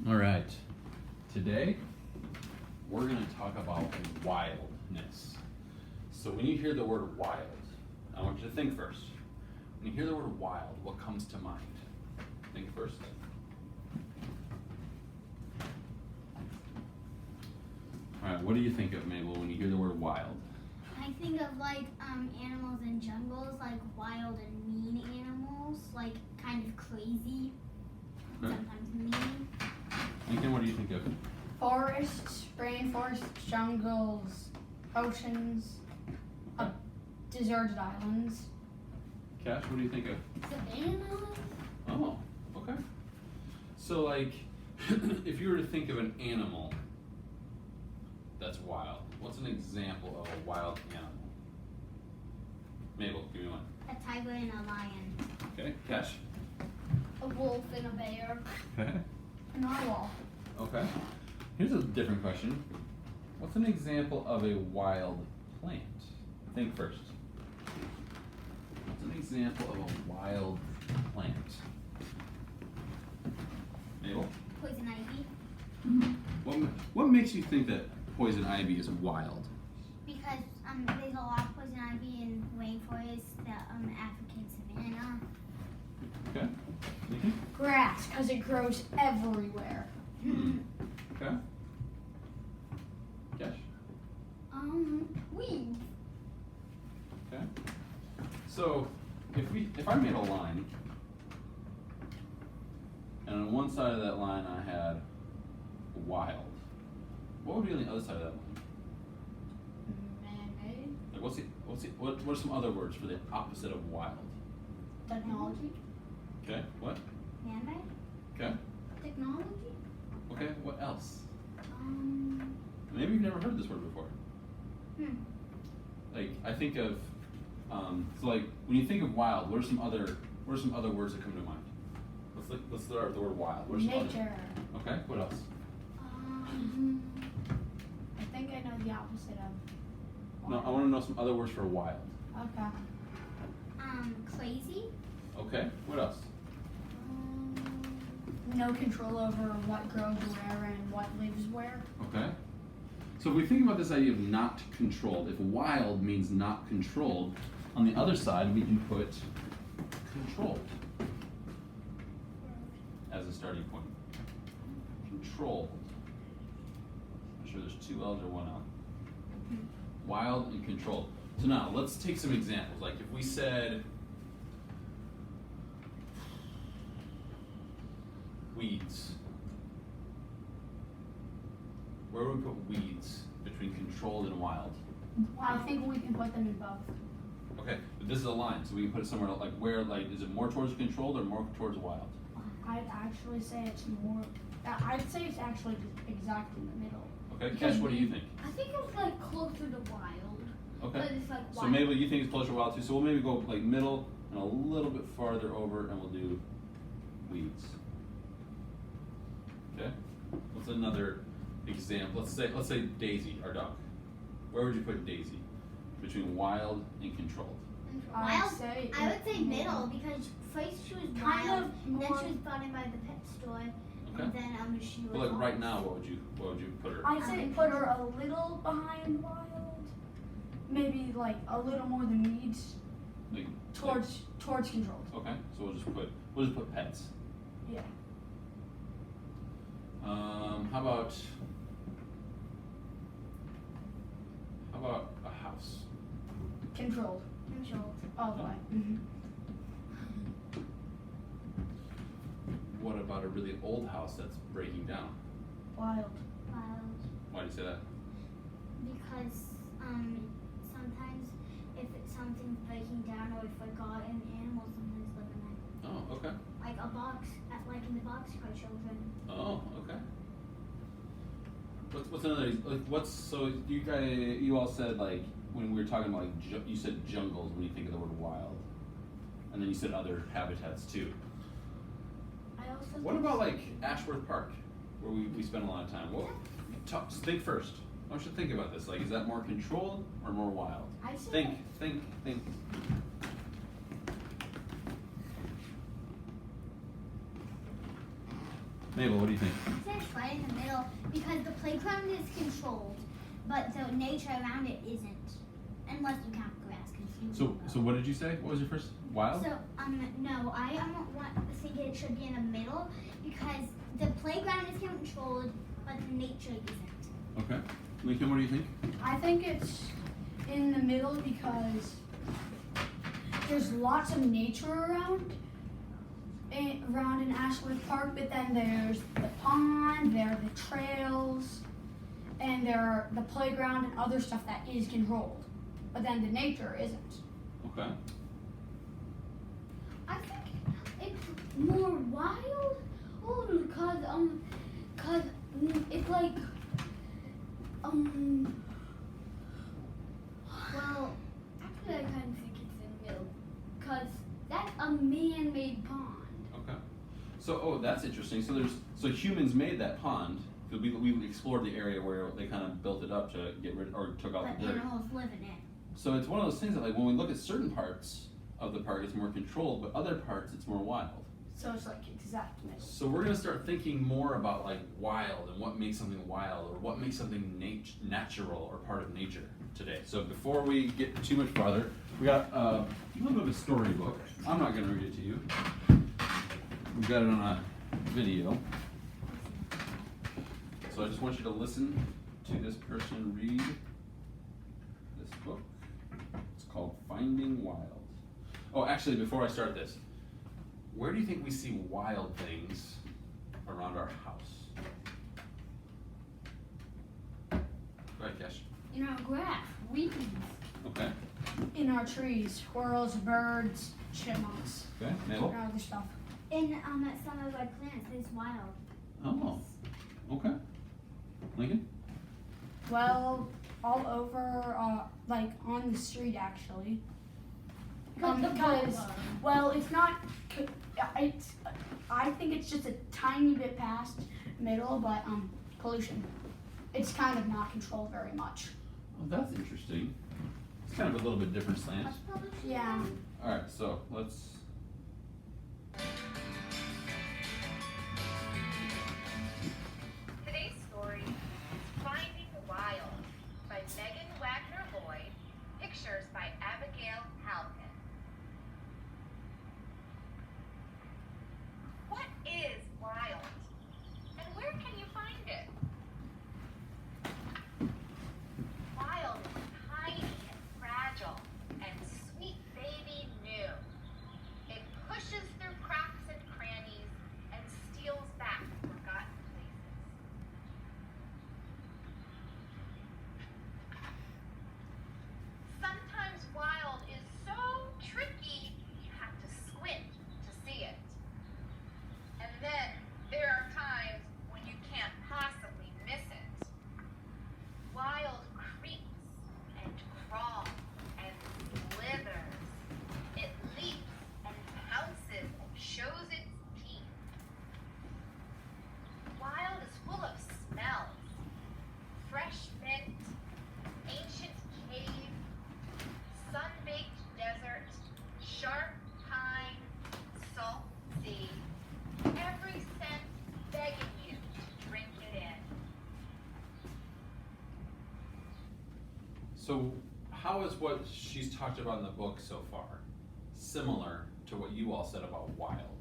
All right, today we're going to talk about wildness. So when you hear the word wild, I want you to think first. When you hear the word wild, what comes to mind? Think first. All right, what do you think of, Mabel, when you hear the word wild? I think of like animals in jungles, like wild and mean animals, like kind of crazy, Okay. sometimes mean. Lincoln, what do you think of? Forests, rainforests, jungles, oceans, Okay. deserted islands. Cash, what do you think of? Savannah? Oh, okay. So like, if you were to think of an animal that's wild, what's an example of a wild animal? Mabel, give me one. A tiger and a lion. Okay, Cash. A wolf and a bear. Okay. A narwhal. Okay. Here's a different question. What's an example of a wild plant? Think first. What's an example of a wild plant? Mabel? Poison ivy. What makes you think that poison ivy is wild? Because there's a lot of poison ivy in rainforests, the African savanna. Okay. Nikki? Grass, because it grows everywhere. Okay. Cash? Weeds. Okay. So if I made a line, and on one side of that line I had wild, what would be on the other side of that line? Man-made. Like what are some other words for the opposite of wild? Technology. Okay. What? Man-made? Okay. Technology? Okay. What else? Maybe you've never heard this word before. Like I think of so like when you think of wild, what are some other words that come to mind? Let's start with the word wild. What are some Nature. other? Okay. What else? I think I know the opposite of. No, I want to know some other words for wild. Okay. Crazy? Okay. What else? No control over what grows where and what lives where. Okay. So if we think about this idea of not controlled, if wild means not controlled, on the other side we can put controlled as a starting point. Controlled. I'm sure there's two L's or one L. Wild and controlled. So now let's take some examples. Like if we said weeds. Where would we put weeds between controlled and wild? I think we can put them in both. Okay, but this is a line, so we can put it somewhere like where, like, is it more towards controlled or more towards wild? I'd actually say it's more. I'd say it's actually exactly in the middle. Okay, Cash, what do you think? I think it's like closer to wild. Okay, But it's like so wild. maybe you think it's closer to wild too, so we'll maybe go like middle and a little bit farther over and we'll do weeds. Okay, what's another example? Let's say Daisy, our dog. Where would you put Daisy? Between wild and controlled. I'd Wild? say I would say middle because first she was Kind wild, of and then more- she was brought in by the pet store, Okay. and then she was. But like right lost. now, what would you put her? I'd say put her a little behind wild. Maybe like a little more than weeds. Like, Towards controlled. okay, so we'll just put pets. Yeah. How about a house? Controlled. Controlled. All the way. What about a really old house that's breaking down? Wild. Wild. Why do you say that? Because sometimes if something's breaking down or forgotten, animals sometimes live in it. Oh, okay. Like a box, like in the Boxcar Children. Oh, okay. What's another? Like, so you all said like when we were talking about like you said jungles when you think of the word wild, and then you said other habitats too. I also. What about like Ashworth Park, where we spend a lot of time? Well, think first. I want you to think about this. Like, is that more controlled or more wild? I say Think. Mabel, what do you think? It's right in the middle because the playground is controlled, but the nature around it isn't. Unless you count grass. So what did you say? What was your first? Wild? So no, I think it should be in the middle because the playground is controlled, but the nature isn't. Okay. Lincoln, what do you think? I think it's in the middle because there's lots of nature around in Ashworth Park, but then there's the pond, there are the trails, and there are the playground and other stuff that is controlled, but then the nature isn't. Okay. I think it's more wild, cause it's like well, actually I kind of think it's in the middle, cause that's a man-made pond. Okay. So that's interesting. So humans made that pond. We explored the area where they kind of built it up to get rid or took out But the dirt. animals live in it. So it's one of those things that like when we look at certain parts of the park, it's more controlled, but other parts it's more wild. So it's like exact middle. So we're gonna start thinking more about like wild and what makes something wild or what makes something natural or part of nature today. So before we get too much farther, we got a little bit of a storybook. I'm not gonna read it to you. We've got it on a video. So I just want you to listen to this person read this book. It's called Finding Wild. Oh, actually, before I start this, where do you think we see wild things around our house? Go ahead, Cash. In our grass, weeds. Okay. In our trees, squirrels, birds, chipmunks, Okay. Mabel? and other stuff. In some of our plants, it's wild. Oh. Okay. Lincoln? Well, all over, like on the street actually. Because, well, it's not. It's. I think it's just a tiny bit past middle, but pollution. It's kind of not controlled very much. Oh, that's interesting. It's kind of a little bit different slant. Yeah. All right, so let's. Today's story is Finding Wild by Megan Wagner Lloyd, pictures by Abigail Halpin. What is wild? And where can you find it? Wild is tiny and fragile and sweet baby new. It pushes through cracks and crannies and steals back forgotten places. Sometimes wild is so tricky you have to squint to see it. And then there are times when you can't possibly miss it. Wild creeps and crawls and slithers. It leaps and pounces and shows its teeth. Wild is full of smells. Fresh mint, ancient cave, sun-baked desert, sharp pine, salt sea. Every scent begging you to drink it in. So, how is what she's talked about in the book so far similar to what you all said about wild?